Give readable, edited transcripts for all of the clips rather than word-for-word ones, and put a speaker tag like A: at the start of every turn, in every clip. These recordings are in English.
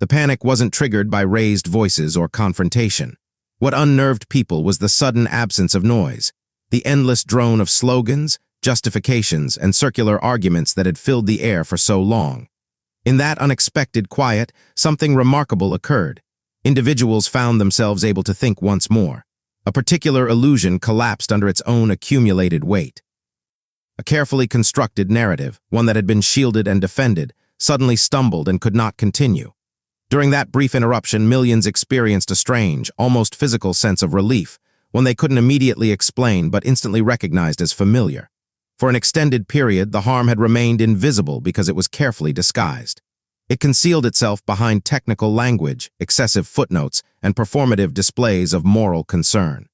A: The panic wasn't triggered by raised voices or confrontation. What unnerved people was the sudden absence of noise, the endless drone of slogans, justifications, and circular arguments that had filled the air for so long. In that unexpected quiet, something remarkable occurred. Individuals found themselves able to think once more. A particular illusion collapsed under its own accumulated weight. A carefully constructed narrative, one that had been shielded and defended, suddenly stumbled and could not continue. During that brief interruption, millions experienced a strange, almost physical sense of relief, one they couldn't immediately explain but instantly recognized as familiar. For an extended period, the harm had remained invisible because it was carefully disguised. It concealed itself behind technical language, excessive footnotes, and performative displays of moral concern.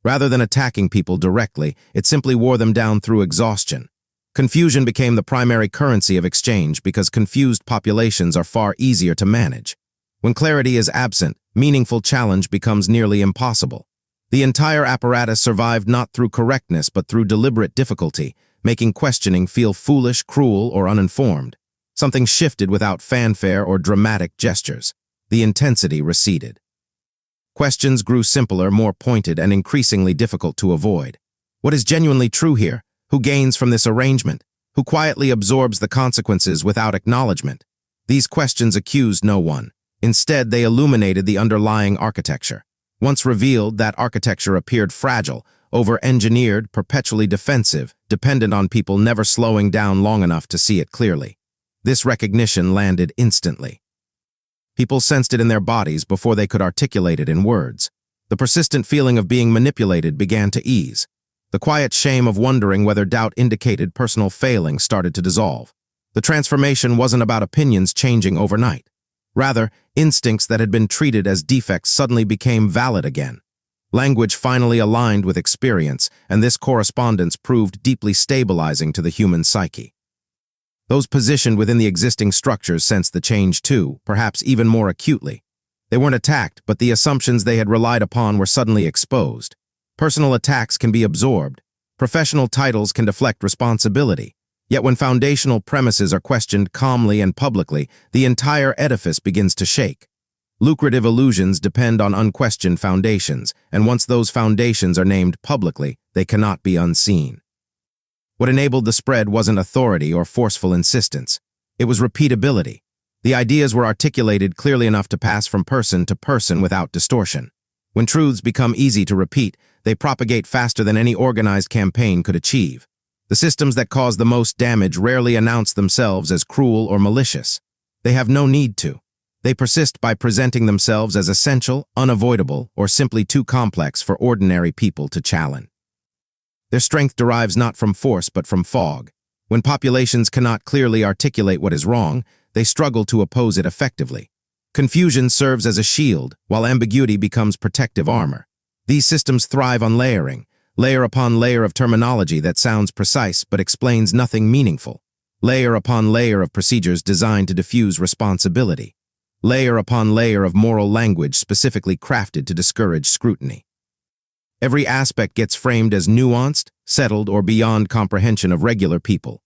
A: Rather than attacking people directly, it simply wore them down through exhaustion. Confusion became the primary currency of exchange because confused populations are far easier to manage. When clarity is absent, meaningful challenge becomes nearly impossible. The entire apparatus survived not through correctness but through deliberate difficulty, making questioning feel foolish, cruel, or uninformed. Something shifted without fanfare or dramatic gestures. The intensity receded. Questions grew simpler, more pointed, and increasingly difficult to avoid. What is genuinely true here? Who gains from this arrangement? Who quietly absorbs the consequences without acknowledgement? These questions accused no one. Instead, they illuminated the underlying architecture. Once revealed, that architecture appeared fragile, over-engineered, perpetually defensive, dependent on people never slowing down long enough to see it clearly. This recognition landed instantly. People sensed it in their bodies before they could articulate it in words. The persistent feeling of being manipulated began to ease. The quiet shame of wondering whether doubt indicated personal failing started to dissolve. The transformation wasn't about opinions changing overnight. Rather, instincts that had been treated as defects suddenly became valid again. Language finally aligned with experience, and this correspondence proved deeply stabilizing to the human psyche. Those positioned within the existing structures sensed the change too, perhaps even more acutely. They weren't attacked, but the assumptions they had relied upon were suddenly exposed. Personal attacks can be absorbed. Professional titles can deflect responsibility. Yet when foundational premises are questioned calmly and publicly, the entire edifice begins to shake. Lucrative illusions depend on unquestioned foundations, and once those foundations are named publicly, they cannot be unseen. What enabled the spread wasn't authority or forceful insistence. It was repeatability. The ideas were articulated clearly enough to pass from person to person without distortion. When truths become easy to repeat, they propagate faster than any organized campaign could achieve. The systems that cause the most damage rarely announce themselves as cruel or malicious. They have no need to. They persist by presenting themselves as essential, unavoidable, or simply too complex for ordinary people to challenge. Their strength derives not from force but from fog. When populations cannot clearly articulate what is wrong, they struggle to oppose it effectively. Confusion serves as a shield, while ambiguity becomes protective armor. These systems thrive on layering, layer upon layer of terminology that sounds precise but explains nothing meaningful. Layer upon layer of procedures designed to diffuse responsibility. Layer upon layer of moral language specifically crafted to discourage scrutiny. Every aspect gets framed as nuanced, settled, or beyond comprehension of regular people.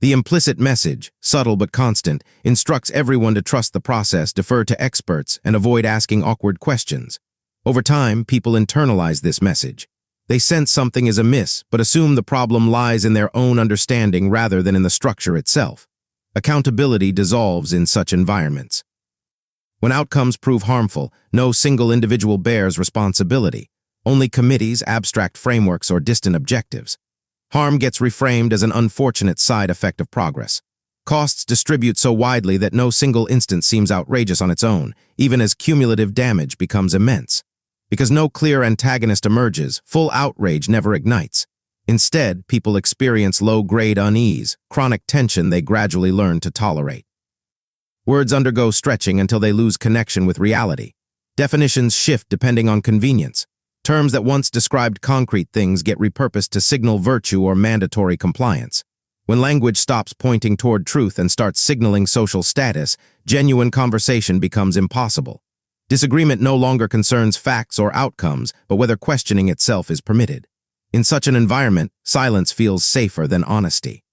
A: The implicit message, subtle but constant, instructs everyone to trust the process, defer to experts, and avoid asking awkward questions. Over time, people internalize this message. They sense something is amiss, but assume the problem lies in their own understanding rather than in the structure itself. Accountability dissolves in such environments. When outcomes prove harmful, no single individual bears responsibility. Only committees, abstract frameworks, or distant objectives. Harm gets reframed as an unfortunate side effect of progress. Costs distribute so widely that no single instance seems outrageous on its own, even as cumulative damage becomes immense. Because no clear antagonist emerges, full outrage never ignites. Instead, people experience low-grade unease, chronic tension they gradually learn to tolerate. Words undergo stretching until they lose connection with reality. Definitions shift depending on convenience. Terms that once described concrete things get repurposed to signal virtue or mandatory compliance. When language stops pointing toward truth and starts signaling social status, genuine conversation becomes impossible. Disagreement no longer concerns facts or outcomes, but whether questioning itself is permitted. In such an environment, silence feels safer than honesty.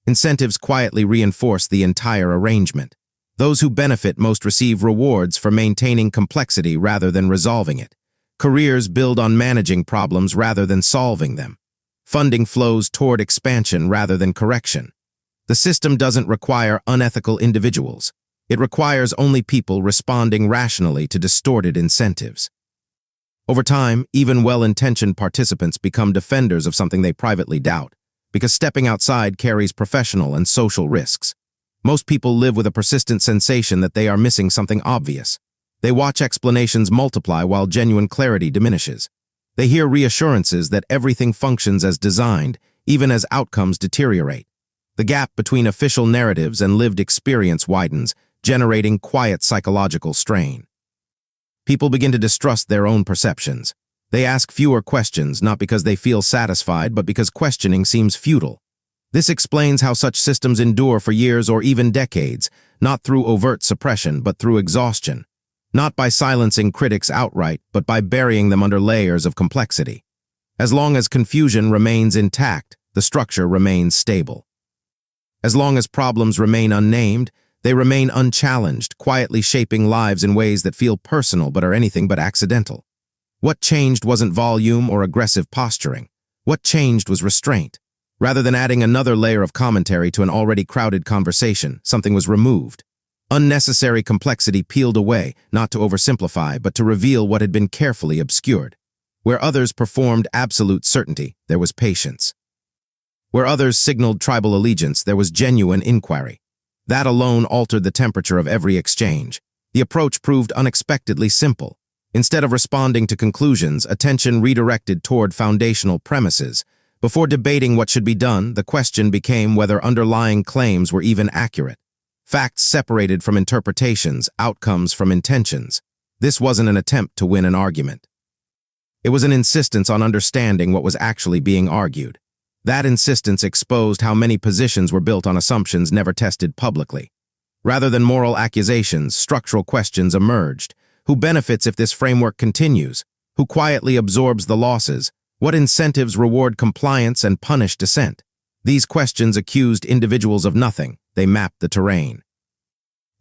A: Incentives quietly reinforce the entire arrangement. Those who benefit most receive rewards for maintaining complexity rather than resolving it. Careers build on managing problems rather than solving them. Funding flows toward expansion rather than correction. The system doesn't require unethical individuals. It requires only people responding rationally to distorted incentives. Over time, even well-intentioned participants become defenders of something they privately doubt, because stepping outside carries professional and social risks. Most people live with a persistent sensation that they are missing something obvious. They watch explanations multiply while genuine clarity diminishes. They hear reassurances that everything functions as designed, even as outcomes deteriorate. The gap between official narratives and lived experience widens, generating quiet psychological strain. People begin to distrust their own perceptions. They ask fewer questions, not because they feel satisfied, but because questioning seems futile. This explains how such systems endure for years or even decades, not through overt suppression, but through exhaustion. Not by silencing critics outright, but by burying them under layers of complexity. As long as confusion remains intact, the structure remains stable. As long as problems remain unnamed, they remain unchallenged, quietly shaping lives in ways that feel personal but are anything but accidental. What changed wasn't volume or aggressive posturing. What changed was restraint. Rather than adding another layer of commentary to an already crowded conversation, something was removed. Unnecessary complexity peeled away, not to oversimplify, but to reveal what had been carefully obscured. Where others performed absolute certainty, there was patience. Where others signaled tribal allegiance, there was genuine inquiry. That alone altered the temperature of every exchange. The approach proved unexpectedly simple. Instead of responding to conclusions, attention redirected toward foundational premises. Before debating what should be done, the question became whether underlying claims were even accurate. Facts separated from interpretations, outcomes from intentions. This wasn't an attempt to win an argument. It was an insistence on understanding what was actually being argued. That insistence exposed how many positions were built on assumptions never tested publicly. Rather than moral accusations, structural questions emerged. Who benefits if this framework continues? Who quietly absorbs the losses? What incentives reward compliance and punish dissent? These questions accused individuals of nothing. They mapped the terrain.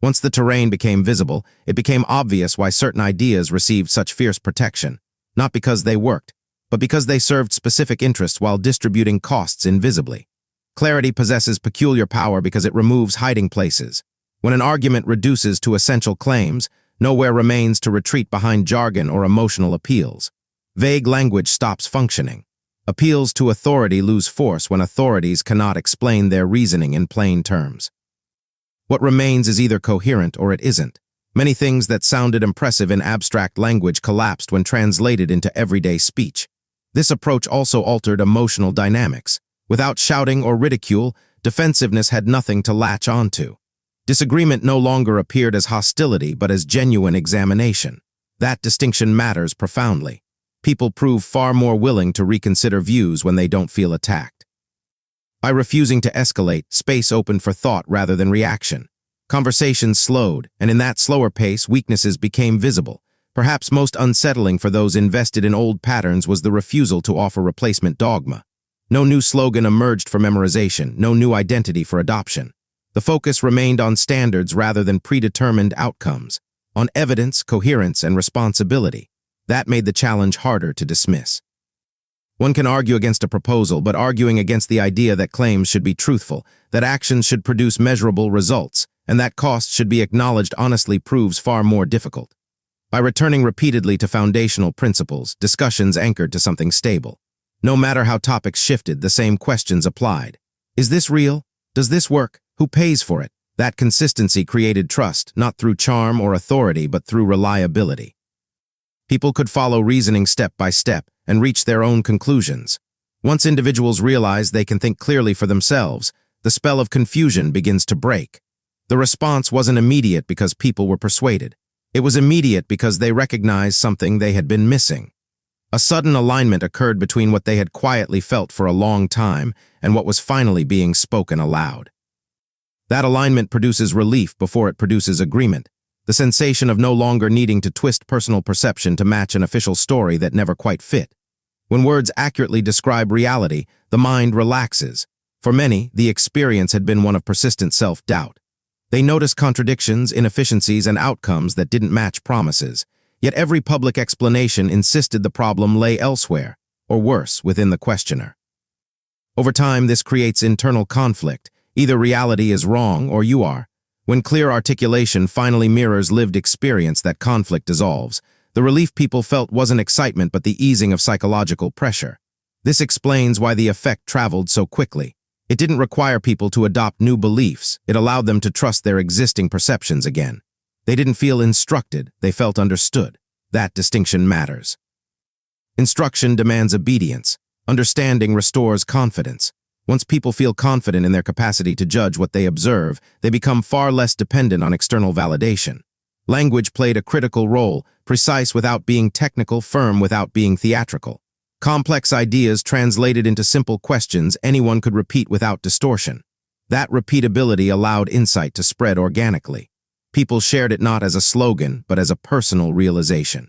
A: Once the terrain became visible, it became obvious why certain ideas received such fierce protection. Not because they worked, but because they served specific interests while distributing costs invisibly. Clarity possesses peculiar power because it removes hiding places. When an argument reduces to essential claims, nowhere remains to retreat behind jargon or emotional appeals. Vague language stops functioning. Appeals to authority lose force when authorities cannot explain their reasoning in plain terms. What remains is either coherent or it isn't. Many things that sounded impressive in abstract language collapsed when translated into everyday speech. This approach also altered emotional dynamics. Without shouting or ridicule, defensiveness had nothing to latch onto. Disagreement no longer appeared as hostility but as genuine examination. That distinction matters profoundly. People prove far more willing to reconsider views when they don't feel attacked. By refusing to escalate, space opened for thought rather than reaction. Conversations slowed, and in that slower pace, weaknesses became visible. Perhaps most unsettling for those invested in old patterns was the refusal to offer replacement dogma. No new slogan emerged for memorization, no new identity for adoption. The focus remained on standards rather than predetermined outcomes, on evidence, coherence, and responsibility. That made the challenge harder to dismiss. One can argue against a proposal, but arguing against the idea that claims should be truthful, that actions should produce measurable results, and that costs should be acknowledged honestly proves far more difficult. By returning repeatedly to foundational principles, discussions anchored to something stable. No matter how topics shifted, the same questions applied. Is this real? Does this work? Who pays for it? That consistency created trust, not through charm or authority, but through reliability. People could follow reasoning step by step and reach their own conclusions. Once individuals realize they can think clearly for themselves, the spell of confusion begins to break. The response wasn't immediate because people were persuaded. It was immediate because they recognized something they had been missing. A sudden alignment occurred between what they had quietly felt for a long time and what was finally being spoken aloud. That alignment produces relief before it produces agreement. The sensation of no longer needing to twist personal perception to match an official story that never quite fit. When words accurately describe reality, the mind relaxes. For many, the experience had been one of persistent self-doubt. They noticed contradictions, inefficiencies, and outcomes that didn't match promises. Yet every public explanation insisted the problem lay elsewhere, or worse, within the questioner. Over time, this creates internal conflict. Either reality is wrong or you are. When clear articulation finally mirrors lived experience, that conflict dissolves. The relief people felt wasn't excitement but the easing of psychological pressure. This explains why the effect traveled so quickly. It didn't require people to adopt new beliefs. It allowed them to trust their existing perceptions again. They didn't feel instructed, they felt understood. That distinction matters. Instruction demands obedience. Understanding restores confidence. Once people feel confident in their capacity to judge what they observe, they become far less dependent on external validation. Language played a critical role, precise without being technical, firm without being theatrical. Complex ideas translated into simple questions anyone could repeat without distortion. That repeatability allowed insight to spread organically. People shared it not as a slogan, but as a personal realization.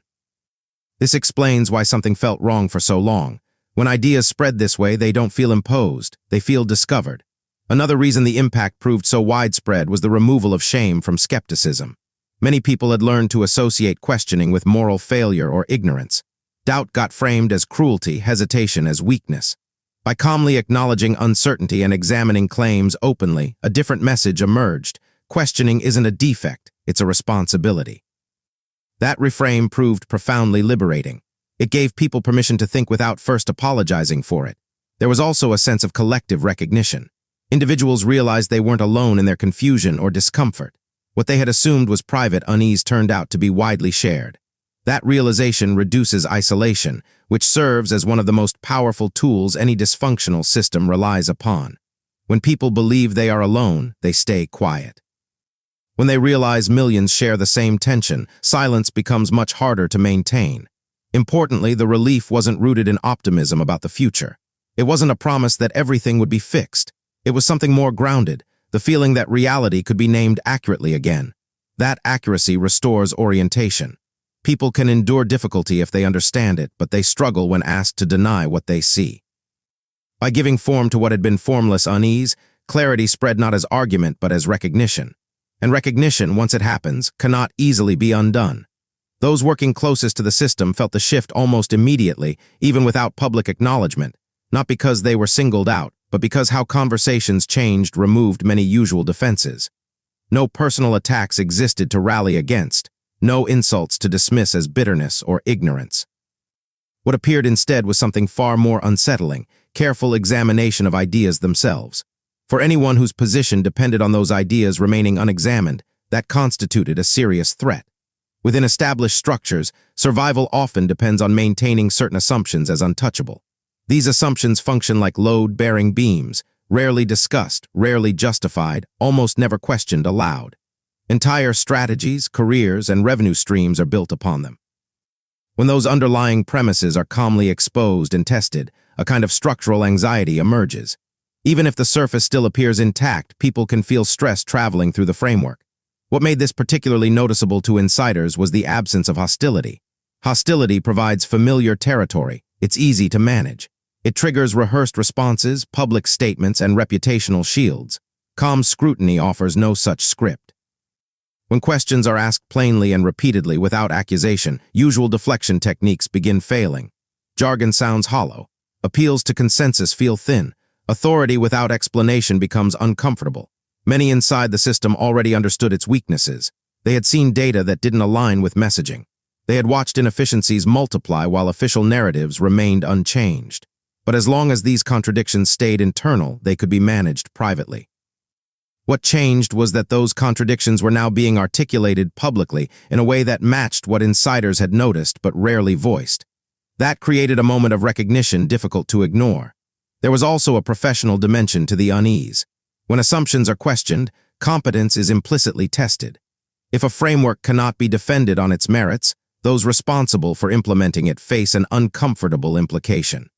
A: This explains why something felt wrong for so long. When ideas spread this way, they don't feel imposed, they feel discovered. Another reason the impact proved so widespread was the removal of shame from skepticism. Many people had learned to associate questioning with moral failure or ignorance. Doubt got framed as cruelty, hesitation as weakness. By calmly acknowledging uncertainty and examining claims openly, a different message emerged. Questioning isn't a defect, it's a responsibility. That reframe proved profoundly liberating. It gave people permission to think without first apologizing for it. There was also a sense of collective recognition. Individuals realized they weren't alone in their confusion or discomfort. What they had assumed was private unease turned out to be widely shared. That realization reduces isolation, which serves as one of the most powerful tools any dysfunctional system relies upon. When people believe they are alone, they stay quiet. When they realize millions share the same tension, silence becomes much harder to maintain. Importantly, the relief wasn't rooted in optimism about the future. It wasn't a promise that everything would be fixed. It was something more grounded, the feeling that reality could be named accurately again. That accuracy restores orientation. People can endure difficulty if they understand it, but they struggle when asked to deny what they see. By giving form to what had been formless unease, clarity spread not as argument but as recognition. And recognition, once it happens, cannot easily be undone. Those working closest to the system felt the shift almost immediately, even without public acknowledgement, not because they were singled out, but because how conversations changed removed many usual defenses. No personal attacks existed to rally against, no insults to dismiss as bitterness or ignorance. What appeared instead was something far more unsettling, careful examination of ideas themselves. For anyone whose position depended on those ideas remaining unexamined, that constituted a serious threat. Within established structures, survival often depends on maintaining certain assumptions as untouchable. These assumptions function like load-bearing beams, rarely discussed, rarely justified, almost never questioned aloud. Entire strategies, careers, and revenue streams are built upon them. When those underlying premises are calmly exposed and tested, a kind of structural anxiety emerges. Even if the surface still appears intact, people can feel stress traveling through the framework. What made this particularly noticeable to insiders was the absence of hostility. Hostility provides familiar territory. It's easy to manage. It triggers rehearsed responses, public statements, and reputational shields. Calm scrutiny offers no such script. When questions are asked plainly and repeatedly without accusation, usual deflection techniques begin failing. Jargon sounds hollow. Appeals to consensus feel thin. Authority without explanation becomes uncomfortable. Many inside the system already understood its weaknesses. They had seen data that didn't align with messaging. They had watched inefficiencies multiply while official narratives remained unchanged. But as long as these contradictions stayed internal, they could be managed privately. What changed was that those contradictions were now being articulated publicly in a way that matched what insiders had noticed but rarely voiced. That created a moment of recognition difficult to ignore. There was also a professional dimension to the unease. When assumptions are questioned, competence is implicitly tested. If a framework cannot be defended on its merits, those responsible for implementing it face an uncomfortable implication.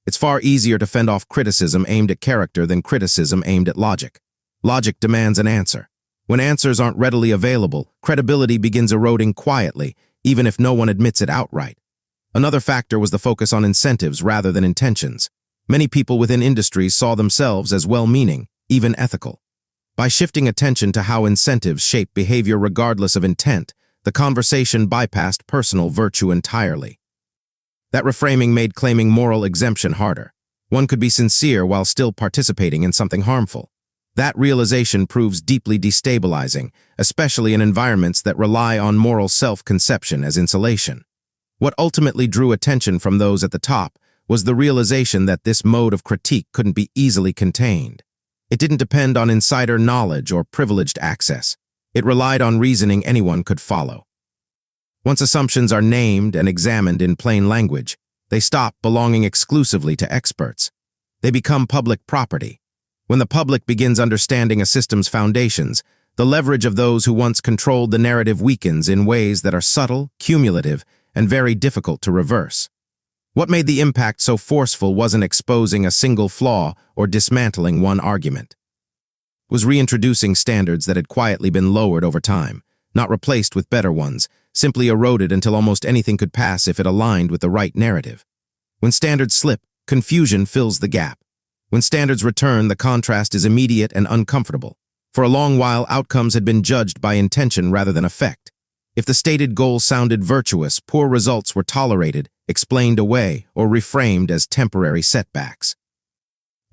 A: It's far easier to fend off criticism aimed at character than criticism aimed at logic. Logic demands an answer. When answers aren't readily available, credibility begins eroding quietly, even if no one admits it outright. Another factor was the focus on incentives rather than intentions. Many people within industries saw themselves as well-meaning, even ethical. By shifting attention to how incentives shape behavior regardless of intent, the conversation bypassed personal virtue entirely. That reframing made claiming moral exemption harder. One could be sincere while still participating in something harmful. That realization proves deeply destabilizing, especially in environments that rely on moral self-conception as insulation. What ultimately drew attention from those at the top was the realization that this mode of critique couldn't be easily contained. It didn't depend on insider knowledge or privileged access. It relied on reasoning anyone could follow. Once assumptions are named and examined in plain language, they stop belonging exclusively to experts. They become public property. When the public begins understanding a system's foundations, the leverage of those who once controlled the narrative weakens in ways that are subtle, cumulative, and very difficult to reverse. What made the impact so forceful wasn't exposing a single flaw or dismantling one argument. It was reintroducing standards that had quietly been lowered over time, not replaced with better ones, simply eroded until almost anything could pass if it aligned with the right narrative. When standards slip, confusion fills the gap. When standards return, the contrast is immediate and uncomfortable. For a long while, outcomes had been judged by intention rather than effect. If the stated goal sounded virtuous, poor results were tolerated, explained away, or reframed as temporary setbacks.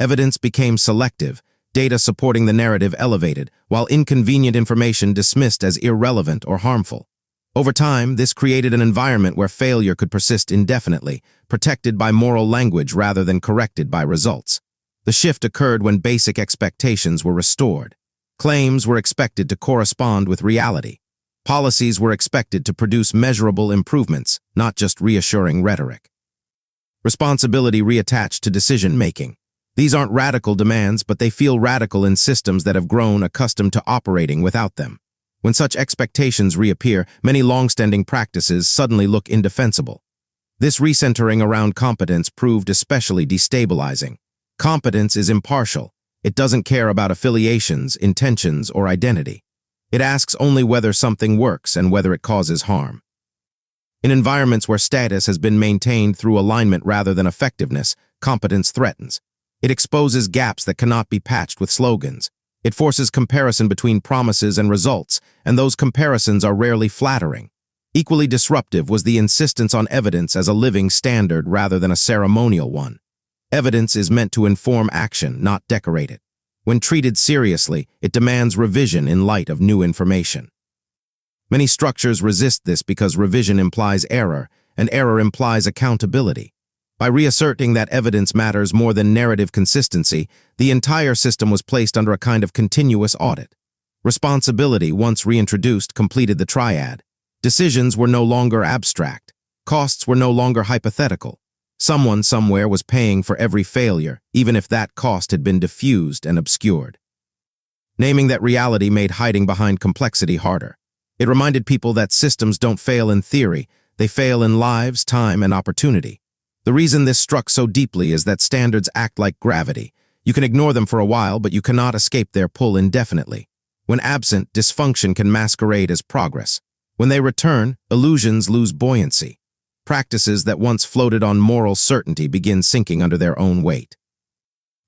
A: Evidence became selective, data supporting the narrative elevated, while inconvenient information dismissed as irrelevant or harmful. Over time, this created an environment where failure could persist indefinitely, protected by moral language rather than corrected by results. The shift occurred when basic expectations were restored. Claims were expected to correspond with reality. Policies were expected to produce measurable improvements, not just reassuring rhetoric. Responsibility reattached to decision-making. These aren't radical demands, but they feel radical in systems that have grown accustomed to operating without them. When such expectations reappear, many long-standing practices suddenly look indefensible. This recentering around competence proved especially destabilizing. Competence is impartial. It doesn't care about affiliations, intentions, or identity. It asks only whether something works and whether it causes harm. In environments where status has been maintained through alignment rather than effectiveness, competence threatens. It exposes gaps that cannot be patched with slogans. It forces comparison between promises and results, and those comparisons are rarely flattering. Equally disruptive was the insistence on evidence as a living standard rather than a ceremonial one. Evidence is meant to inform action, not decorate it. When treated seriously, it demands revision in light of new information. Many structures resist this because revision implies error, and error implies accountability. By reasserting that evidence matters more than narrative consistency, the entire system was placed under a kind of continuous audit. Responsibility, once reintroduced, completed the triad. Decisions were no longer abstract. Costs were no longer hypothetical. Someone somewhere was paying for every failure, even if that cost had been diffused and obscured. Naming that reality made hiding behind complexity harder. It reminded people that systems don't fail in theory, they fail in lives, time, and opportunity. The reason this struck so deeply is that standards act like gravity. You can ignore them for a while, but you cannot escape their pull indefinitely. When absent, dysfunction can masquerade as progress. When they return, illusions lose buoyancy. Practices that once floated on moral certainty begin sinking under their own weight.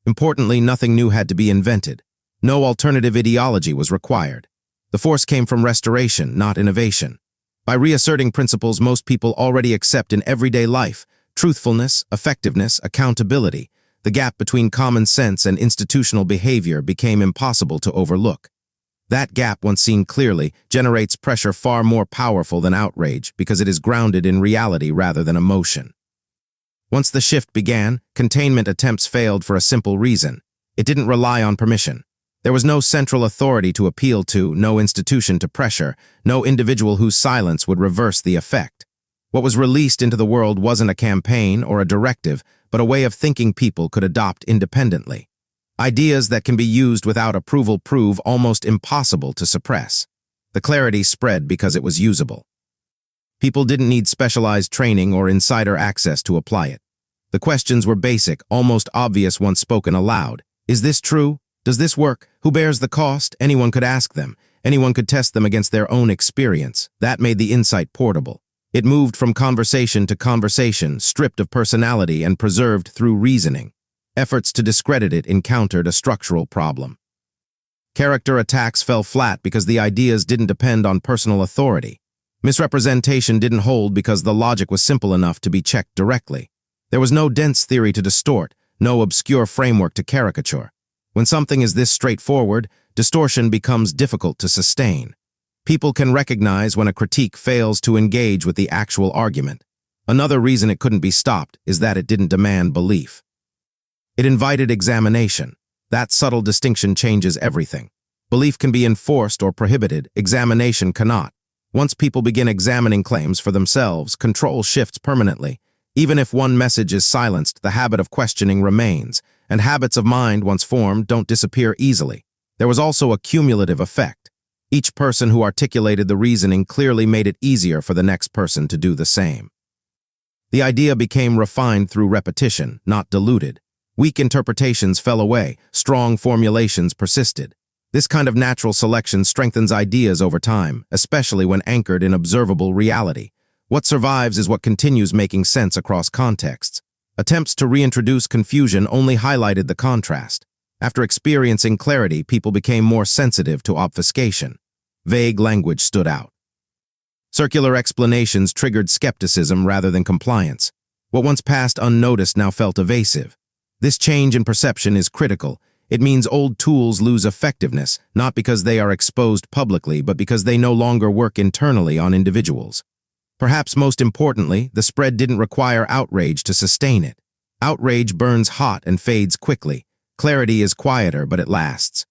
A: Importantly, nothing new had to be invented. No alternative ideology was required. The force came from restoration, not innovation. By reasserting principles most people already accept in everyday life, truthfulness, effectiveness, accountability, the gap between common sense and institutional behavior became impossible to overlook. That gap, once seen clearly, generates pressure far more powerful than outrage because it is grounded in reality rather than emotion. Once the shift began, containment attempts failed for a simple reason. It didn't rely on permission. There was no central authority to appeal to, no institution to pressure, no individual whose silence would reverse the effect. What was released into the world wasn't a campaign or a directive, but a way of thinking people could adopt independently. Ideas that can be used without approval prove almost impossible to suppress. The clarity spread because it was usable. People didn't need specialized training or insider access to apply it. The questions were basic, almost obvious once spoken aloud. Is this true? Does this work? Who bears the cost? Anyone could ask them. Anyone could test them against their own experience. That made the insight portable. It moved from conversation to conversation, stripped of personality and preserved through reasoning. Efforts to discredit it encountered a structural problem. Character attacks fell flat because the ideas didn't depend on personal authority. Misrepresentation didn't hold because the logic was simple enough to be checked directly. There was no dense theory to distort, no obscure framework to caricature. When something is this straightforward, distortion becomes difficult to sustain. People can recognize when a critique fails to engage with the actual argument. Another reason it couldn't be stopped is that it didn't demand belief. It invited examination. That subtle distinction changes everything. Belief can be enforced or prohibited, examination cannot. Once people begin examining claims for themselves, control shifts permanently. Even if one message is silenced, the habit of questioning remains, and habits of mind, once formed, don't disappear easily. There was also a cumulative effect. Each person who articulated the reasoning clearly made it easier for the next person to do the same. The idea became refined through repetition, not diluted. Weak interpretations fell away, strong formulations persisted. This kind of natural selection strengthens ideas over time, especially when anchored in observable reality. What survives is what continues making sense across contexts. Attempts to reintroduce confusion only highlighted the contrast. After experiencing clarity, people became more sensitive to obfuscation. Vague language stood out. Circular explanations triggered skepticism rather than compliance. What once passed unnoticed now felt evasive. This change in perception is critical. It means old tools lose effectiveness, not because they are exposed publicly, but because they no longer work internally on individuals. Perhaps most importantly, the spread didn't require outrage to sustain it. Outrage burns hot and fades quickly. Clarity is quieter, but it lasts.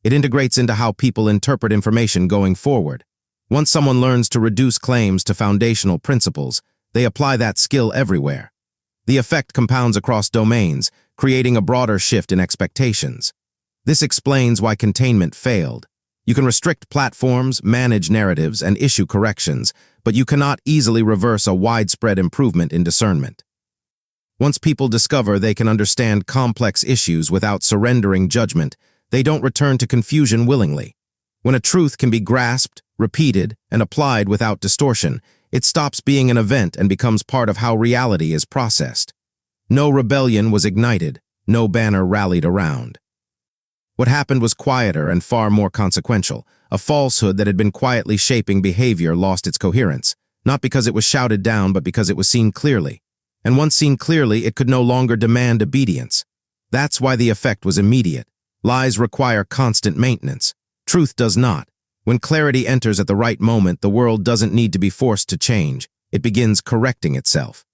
A: It integrates into how people interpret information going forward. Once someone learns to reduce claims to foundational principles, they apply that skill everywhere. The effect compounds across domains, creating a broader shift in expectations. This explains why containment failed. You can restrict platforms, manage narratives, and issue corrections, but you cannot easily reverse a widespread improvement in discernment. Once people discover they can understand complex issues without surrendering judgment, they don't return to confusion willingly. When a truth can be grasped, repeated, and applied without distortion, it stops being an event and becomes part of how reality is processed. No rebellion was ignited, no banner rallied around. What happened was quieter and far more consequential. A falsehood that had been quietly shaping behavior lost its coherence, not because it was shouted down, but because it was seen clearly. And once seen clearly, it could no longer demand obedience. That's why the effect was immediate. Lies require constant maintenance. Truth does not. When clarity enters at the right moment, the world doesn't need to be forced to change. It begins correcting itself.